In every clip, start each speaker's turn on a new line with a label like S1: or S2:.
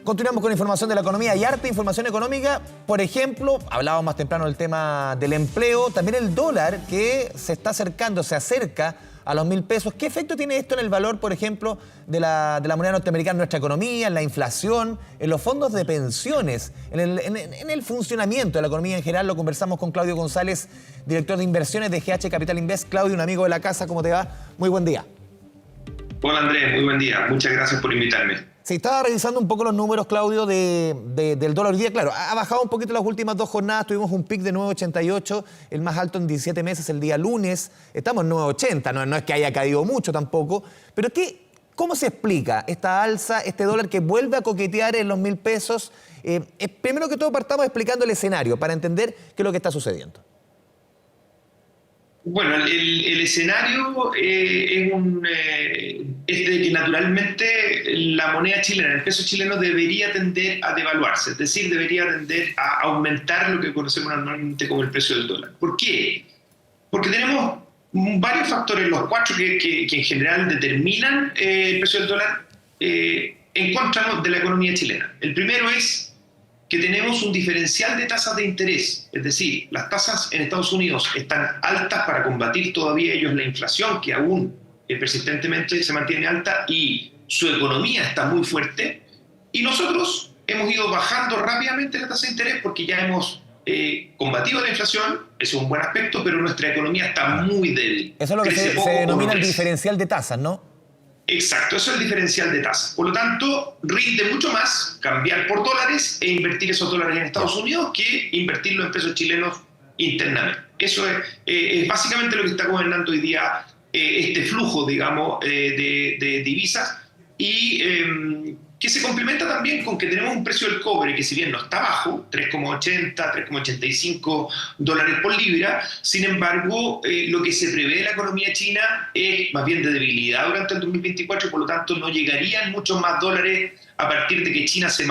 S1: Continuamos con información de la economía y harta información económica. Por ejemplo, hablábamos más temprano del tema del empleo, también el dólar que se está acercando, se acerca a los 1.000 pesos. ¿Qué efecto tiene esto en el valor, por ejemplo, de la moneda norteamericana en nuestra economía, en la inflación, en los fondos de pensiones, en el funcionamiento de la economía en general? Lo conversamos con Claudio González, director de inversiones de GH Capital Invest. Claudio, un amigo de la casa, ¿cómo te va? Muy buen día.
S2: Hola Andrés, muy buen día. Muchas gracias por invitarme.
S1: Sí, estaba revisando un poco los números, Claudio, del dólar hoy día. Claro, ha bajado un poquito las últimas 2 jornadas. Tuvimos un pic de 9.88, el más alto en 17 meses el día lunes. Estamos en 9.80, no es que haya caído mucho tampoco. Pero ¿cómo se explica esta alza, este dólar que vuelve a coquetear en los 1.000 pesos? Primero que todo, partamos explicando el escenario para entender qué es lo que está sucediendo.
S2: Bueno, el escenario es de que naturalmente la moneda chilena, el peso chileno, debería tender a devaluarse, es decir, debería tender a aumentar lo que conocemos normalmente como el precio del dólar. ¿Por qué? Porque tenemos varios factores, los 4 que en general determinan el precio del dólar en contra de la economía chilena. El primero es que tenemos un diferencial de tasas de interés, es decir, las tasas en Estados Unidos están altas para combatir todavía ellos la inflación, que aún persistentemente se mantiene alta, y su economía está muy fuerte, y nosotros hemos ido bajando rápidamente la tasa de interés porque ya hemos combatido la inflación, eso es un buen aspecto, pero nuestra economía está muy débil.
S1: Eso es lo que se denomina el diferencial de tasas, ¿no?
S2: Exacto, eso es el diferencial de tasas. Por lo tanto, rinde mucho más cambiar por dólares e invertir esos dólares en Estados Unidos que invertirlo en pesos chilenos internamente. Eso es básicamente lo que está gobernando hoy día este flujo, digamos, de divisas, y que se complementa también con que tenemos un precio del cobre que, si bien no está bajo, 3,80, 3,85 dólares por libra, sin embargo, lo que se prevé de la economía china es más bien de debilidad durante el 2024, y por lo tanto no llegarían muchos más dólares a partir de que China se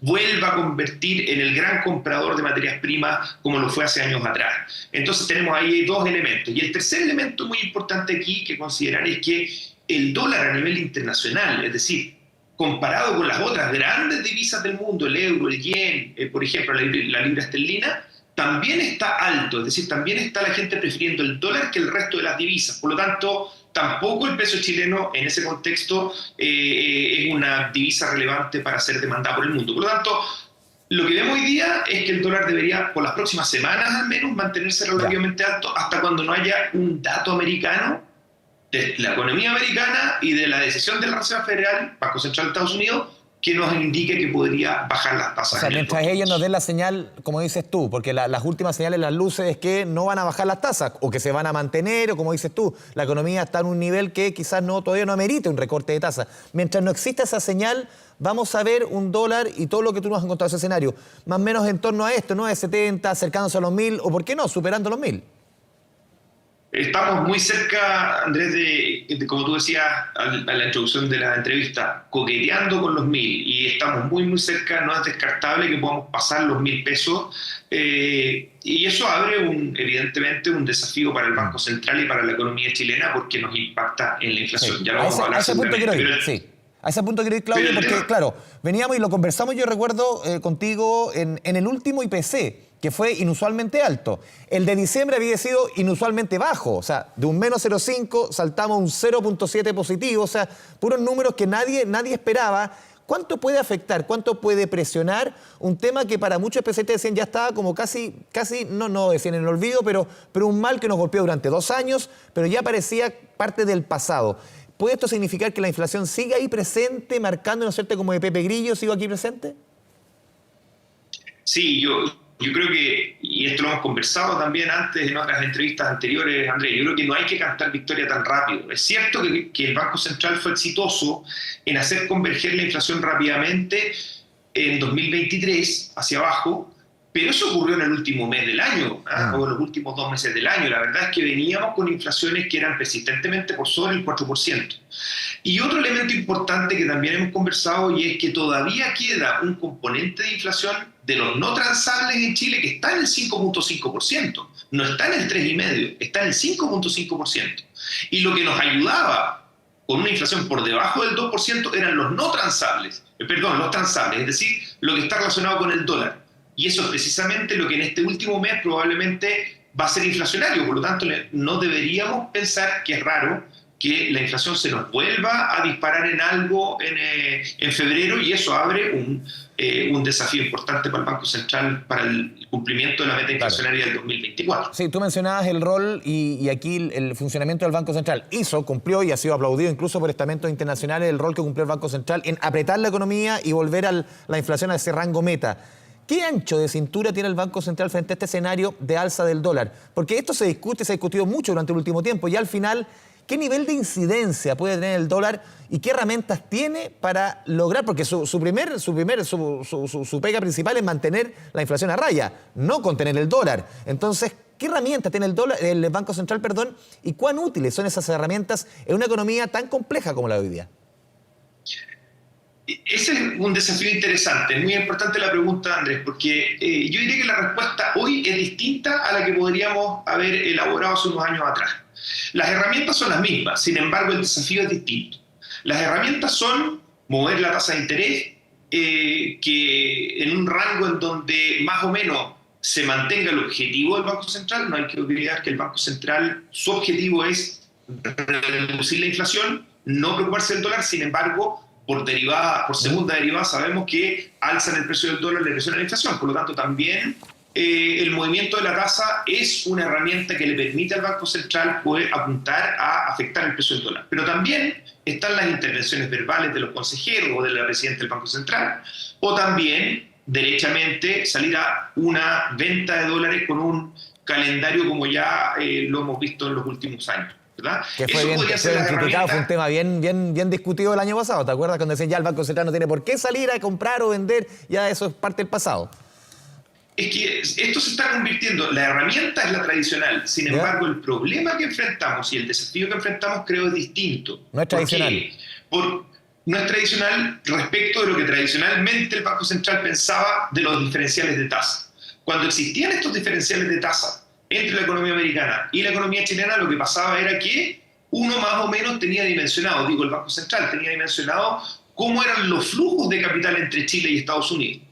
S2: vuelva a convertir en el gran comprador de materias primas como lo fue hace años atrás. Entonces tenemos ahí 2 elementos. Y el tercer elemento muy importante aquí que considerar es que el dólar a nivel internacional, es decir, comparado con las otras grandes divisas del mundo, el euro, el yen, por ejemplo, la libra esterlina, también está alto, es decir, también está la gente prefiriendo el dólar que el resto de las divisas. Por lo tanto, tampoco el peso chileno en ese contexto es una divisa relevante para ser demandada por el mundo. Por lo tanto, lo que vemos hoy día es que el dólar debería, por las próximas semanas al menos, mantenerse relativamente alto hasta cuando no haya un dato americano de la economía americana y de la decisión de la Reserva Federal, Banco Central de Estados Unidos, que nos indique que podría bajar las tasas.
S1: O sea, mientras ellos nos den la señal, como dices tú, porque las últimas señales, las luces, es que no van a bajar las tasas, o que se van a mantener, o como dices tú, la economía está en un nivel que quizás todavía no amerite un recorte de tasas. Mientras no exista esa señal, vamos a ver un dólar y todo lo que tú nos has contado ese escenario, más o menos en torno a esto, ¿no? De 70, acercándose a los 1.000, o ¿por qué no? Superando los 1.000.
S2: Estamos muy cerca, Andrés, de como tú decías a la introducción de la entrevista, coqueteando con los 1.000, y estamos muy, muy cerca. No es descartable que podamos pasar los 1.000 pesos, y eso abre evidentemente un desafío para el Banco Central y para la economía chilena, porque nos impacta en la inflación.
S1: Sí.
S2: Ya lo vamos a hablar.
S1: A ese punto quiero ir, sí. A ese punto quiero ir, Claudio, porque, claro, veníamos y lo conversamos, yo recuerdo contigo, en el último IPC, que fue inusualmente alto. El de diciembre había sido inusualmente bajo, o sea, de un menos 0,5 saltamos a un 0,7 positivo, o sea, puros números que nadie esperaba. ¿Cuánto puede afectar, cuánto puede presionar un tema que para muchos especialistas decían ya estaba como casi no decían en el olvido, pero un mal que nos golpeó durante 2 años, pero ya parecía parte del pasado? ¿Puede esto significar que la inflación sigue ahí presente, marcando, ¿no es cierto?, como de Pepe Grillo, sigo aquí presente?
S2: Sí, yo creo que, y esto lo hemos conversado también antes en otras entrevistas anteriores, Andrés, yo creo que no hay que cantar victoria tan rápido. Es cierto que el Banco Central fue exitoso en hacer converger la inflación rápidamente en 2023 hacia abajo, pero eso ocurrió en el último mes del año, o en los últimos 2 meses del año. La verdad es que veníamos con inflaciones que eran persistentemente por sobre el 4%. Y otro elemento importante que también hemos conversado, y es que todavía queda un componente de inflación de los no transables en Chile que está en el 5,5%. No está en el 3,5%, está en el 5,5%. Y lo que nos ayudaba con una inflación por debajo del 2% eran los no transables, los transables, es decir, lo que está relacionado con el dólar. Y eso es precisamente lo que en este último mes probablemente va a ser inflacionario. Por lo tanto, no deberíamos pensar que es raro que la inflación se nos vuelva a disparar en algo en febrero, y eso abre un desafío importante para el Banco Central para el cumplimiento de la meta inflacionaria del 2024.
S1: Sí, tú mencionabas el rol y aquí el funcionamiento del Banco Central. Cumplió y ha sido aplaudido incluso por estamentos internacionales el rol que cumplió el Banco Central en apretar la economía y volver a la inflación a ese rango meta. ¿Qué ancho de cintura tiene el Banco Central frente a este escenario de alza del dólar? Porque esto se discute, se ha discutido mucho durante el último tiempo y al final, ¿qué nivel de incidencia puede tener el dólar y qué herramientas tiene para lograr? Porque su pega principal es mantener la inflación a raya, no contener el dólar. Entonces, ¿qué herramientas tiene el Banco Central, y cuán útiles son esas herramientas en una economía tan compleja como la de hoy día?
S2: Ese es un desafío interesante, es muy importante la pregunta, Andrés, porque yo diría que la respuesta hoy es distinta a la que podríamos haber elaborado hace unos años atrás. Las herramientas son las mismas, sin embargo el desafío es distinto. Las herramientas son mover la tasa de interés, que en un rango en donde más o menos se mantenga el objetivo del Banco Central. No hay que olvidar que el Banco Central, su objetivo es reducir la inflación, no preocuparse del dólar. Sin embargo, por segunda derivada, sabemos que alzan el precio del dólar, le presiona la inflación. Por lo tanto, también el movimiento de la tasa es una herramienta que le permite al Banco Central poder apuntar a afectar el precio del dólar. Pero también están las intervenciones verbales de los consejeros o de la presidenta del Banco Central, o también, derechamente, salir a una venta de dólares con un calendario como ya lo hemos visto en los últimos años, ¿verdad?
S1: Que fue bien criticado, fue un tema bien discutido el año pasado. ¿Te acuerdas cuando decían ya el Banco Central no tiene por qué salir a comprar o vender? Ya eso es parte del pasado.
S2: Es que esto se está convirtiendo, la herramienta es la tradicional, sin embargo el problema que enfrentamos y el desafío que enfrentamos creo es distinto.
S1: No es tradicional.
S2: No es tradicional respecto de lo que tradicionalmente el Banco Central pensaba de los diferenciales de tasa. Cuando existían estos diferenciales de tasa entre la economía americana y la economía chilena, lo que pasaba era que uno más o menos tenía dimensionado, el Banco Central tenía dimensionado cómo eran los flujos de capital entre Chile y Estados Unidos.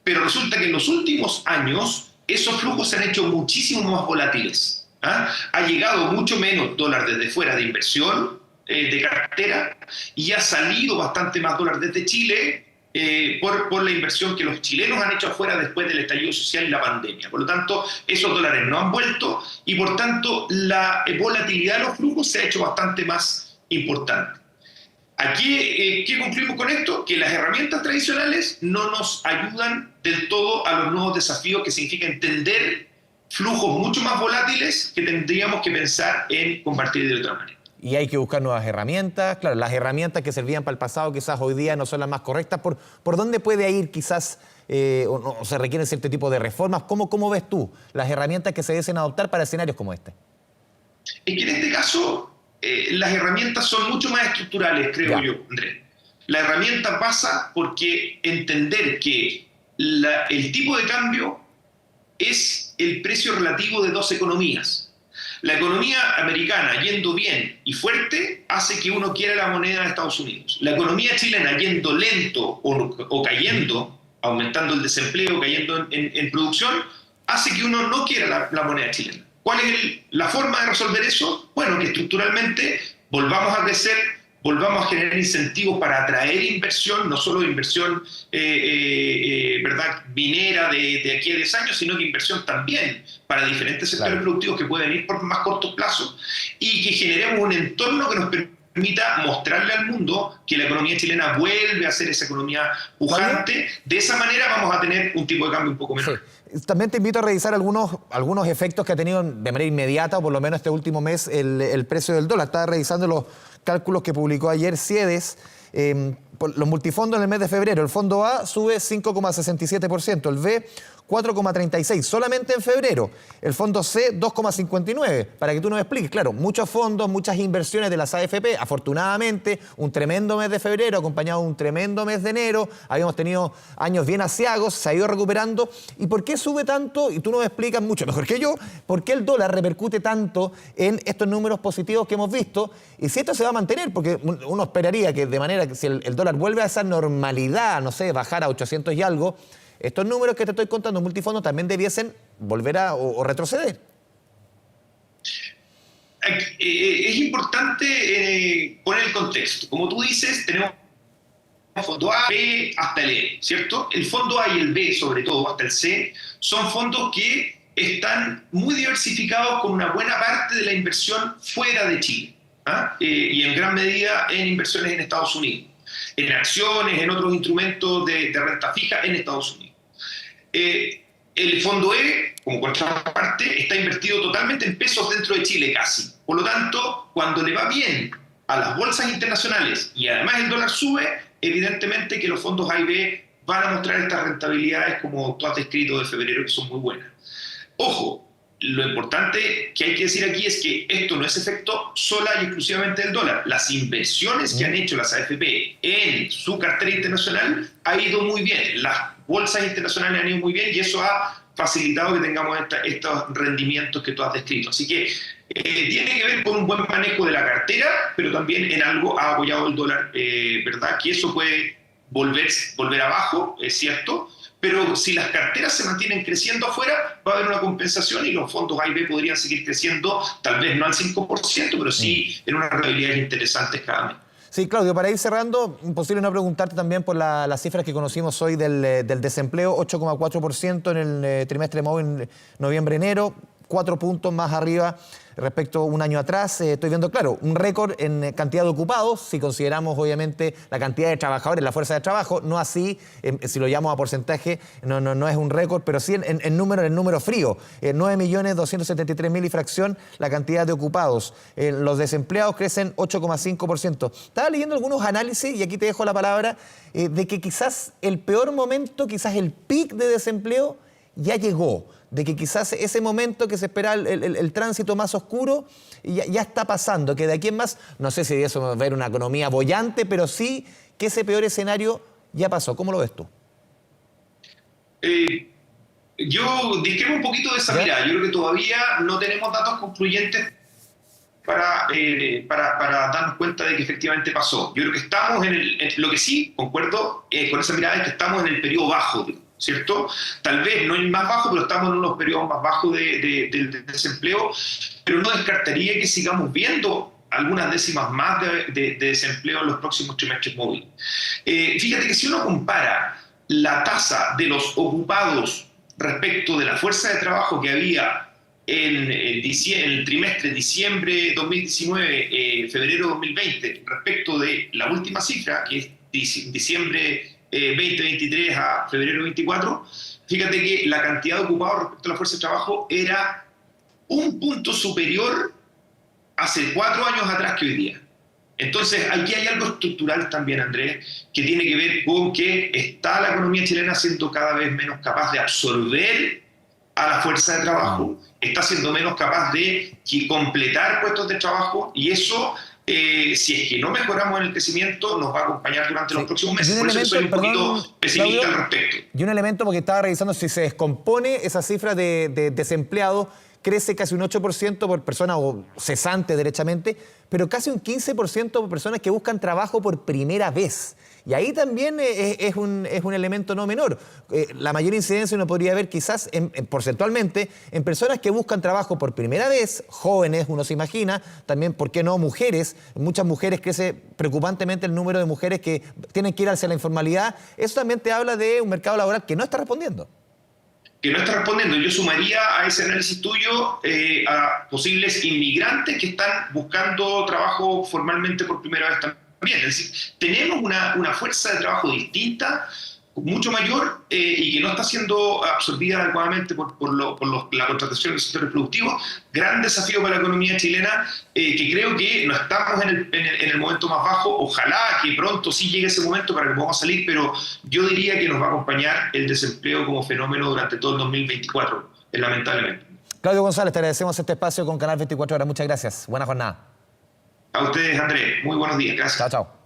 S2: Pero resulta que en los últimos años esos flujos se han hecho muchísimo más volátiles. Ha llegado mucho menos dólar desde fuera de inversión, de cartera, y ha salido bastante más dólar desde Chile por la inversión que los chilenos han hecho afuera después del estallido social y la pandemia. Por lo tanto, esos dólares no han vuelto y por tanto la volatilidad de los flujos se ha hecho bastante más importante. Aquí, ¿qué concluimos con esto? Que las herramientas tradicionales no nos ayudan del todo a los nuevos desafíos, que significa entender flujos mucho más volátiles que tendríamos que pensar en compartir de otra manera.
S1: Y hay que buscar nuevas herramientas. Claro, las herramientas que servían para el pasado quizás hoy día no son las más correctas. ¿Por dónde puede ir quizás o se requieren cierto tipo de reformas? ¿Cómo ves tú las herramientas que se deben adoptar para escenarios como este?
S2: Es que en este caso las herramientas son mucho más estructurales, creo yo, Andrés. La herramienta pasa porque entender que el tipo de cambio es el precio relativo de dos economías. La economía americana yendo bien y fuerte hace que uno quiera la moneda de Estados Unidos. La economía chilena yendo lento o cayendo, aumentando el desempleo, cayendo en producción, hace que uno no quiera la moneda chilena. ¿Cuál es la forma de resolver eso? Bueno, que estructuralmente volvamos a crecer, volvamos a generar incentivos para atraer inversión, no solo inversión ¿verdad? minera de aquí a 10 años, sino que inversión también para diferentes sectores productivos que pueden ir por más corto plazo, y que generemos un entorno que nos permita mostrarle al mundo que la economía chilena vuelve a ser esa economía pujante. De esa manera vamos a tener un tipo de cambio un poco menor.
S1: Sí. También te invito a revisar algunos efectos que ha tenido de manera inmediata, o por lo menos este último mes, el precio del dólar. Estaba revisando los cálculos que publicó ayer CIEDES. Los multifondos en el mes de febrero, el fondo A sube 5,67%, el B 4,36, solamente en febrero. El fondo C, 2,59. Para que tú nos expliques, claro, muchos fondos, muchas inversiones de las AFP, afortunadamente, un tremendo mes de febrero, acompañado de un tremendo mes de enero, habíamos tenido años bien asiagos, se ha ido recuperando. ¿Y por qué sube tanto? Y tú nos explicas mucho mejor que yo, ¿por qué el dólar repercute tanto en estos números positivos que hemos visto? Y si esto se va a mantener, porque uno esperaría que de manera que si el dólar vuelve a esa normalidad, no sé, bajar a 800 y algo, estos números que te estoy contando, multifondos, también debiesen volver a o retroceder.
S2: Es importante poner el contexto. Como tú dices, tenemos fondo A, B, hasta el E, ¿cierto? El fondo A y el B, sobre todo, hasta el C, son fondos que están muy diversificados con una buena parte de la inversión fuera de Chile, y en gran medida en inversiones en Estados Unidos, en acciones, en otros instrumentos de renta fija en Estados Unidos. El fondo E, como contraparte, está invertido totalmente en pesos dentro de Chile casi. Por lo tanto, cuando le va bien a las bolsas internacionales y además el dólar sube, evidentemente que los fondos A y B van a mostrar estas rentabilidades como tú has descrito de febrero, que son muy buenas. Ojo, lo importante que hay que decir aquí es que esto no es efecto sola y exclusivamente del dólar. Las inversiones que han hecho las AFP en su cartera internacional ha ido muy bien. Las bolsas internacionales han ido muy bien y eso ha facilitado que tengamos estos rendimientos que tú has descrito. Así que tiene que ver con un buen manejo de la cartera, pero también en algo ha apoyado el dólar, ¿verdad? Que eso puede volver abajo, es cierto, pero si las carteras se mantienen creciendo afuera, va a haber una compensación y los fondos A y B podrían seguir creciendo, tal vez no al 5%, pero sí en unas rentabilidades interesantes cada mes.
S1: Sí, Claudio, para ir cerrando, imposible no preguntarte también por las cifras que conocimos hoy del desempleo, 8,4% en el trimestre móvil noviembre-enero, 4 puntos más arriba respecto a un año atrás. Estoy viendo, claro, un récord en cantidad de ocupados, si consideramos obviamente la cantidad de trabajadores, la fuerza de trabajo, no así, si lo llamamos a porcentaje, no es un récord, pero sí en número frío, 9.273.000 y fracción la cantidad de ocupados. Los desempleados crecen 8,5%. Estaba leyendo algunos análisis, y aquí te dejo la palabra, de que quizás el peor momento, quizás el pic de desempleo ya llegó, de que quizás ese momento que se espera el tránsito más oscuro ya está pasando, que de aquí en más, no sé si eso va a ver una economía boyante, pero sí que ese peor escenario ya pasó. ¿Cómo lo ves tú?
S2: Yo discrepo un poquito de esa mirada. Yo creo que todavía no tenemos datos concluyentes para darnos cuenta de que efectivamente pasó. Yo creo que estamos lo que sí concuerdo con esa mirada es que estamos en el periodo bajo, ¿cierto? Tal vez no el más bajo, pero estamos en unos periodos más bajos del desempleo, pero no descartaría que sigamos viendo algunas décimas más de desempleo en los próximos trimestres móviles. Fíjate que si uno compara la tasa de los ocupados respecto de la fuerza de trabajo que había en el trimestre diciembre 2019, febrero 2020, respecto de la última cifra, que es diciembre 2023 a febrero 24, fíjate que la cantidad de ocupados respecto a la fuerza de trabajo era un punto superior hace 4 años atrás que hoy día. Entonces, aquí hay algo estructural también, Andrés, que tiene que ver con que está la economía chilena siendo cada vez menos capaz de absorber a la fuerza de trabajo, está siendo menos capaz de completar puestos de trabajo, y eso, si es que no mejoramos en el crecimiento, nos va a acompañar durante los próximos meses. Por eso soy un poquito pesimista, Claudio, al respecto.
S1: Y un elemento, porque estaba revisando si se descompone esa cifra de desempleados, crece casi un 8% por persona o cesante derechamente, pero casi un 15% por personas que buscan trabajo por primera vez. Y ahí también es un elemento no menor. La mayor incidencia uno podría ver quizás porcentualmente en personas que buscan trabajo por primera vez, jóvenes, uno se imagina, también, ¿por qué no mujeres? Muchas mujeres, crece preocupantemente el número de mujeres que tienen que ir hacia la informalidad. Eso también te habla de un mercado laboral que no está respondiendo.
S2: Que no está respondiendo. Yo sumaría a ese análisis tuyo a posibles inmigrantes que están buscando trabajo formalmente por primera vez también. Es decir, tenemos una fuerza de trabajo distinta mucho mayor y que no está siendo absorbida adecuadamente por la contratación del sector productivo. Gran desafío para la economía chilena, que creo que no estamos en el momento más bajo. Ojalá que pronto sí llegue ese momento para que podamos salir, pero yo diría que nos va a acompañar el desempleo como fenómeno durante todo el 2024, lamentablemente.
S1: Claudio González, te agradecemos este espacio con Canal 24 Horas. Muchas gracias. Buena jornada.
S2: A ustedes, Andrés. Muy buenos días. Gracias.
S1: Chao, chao.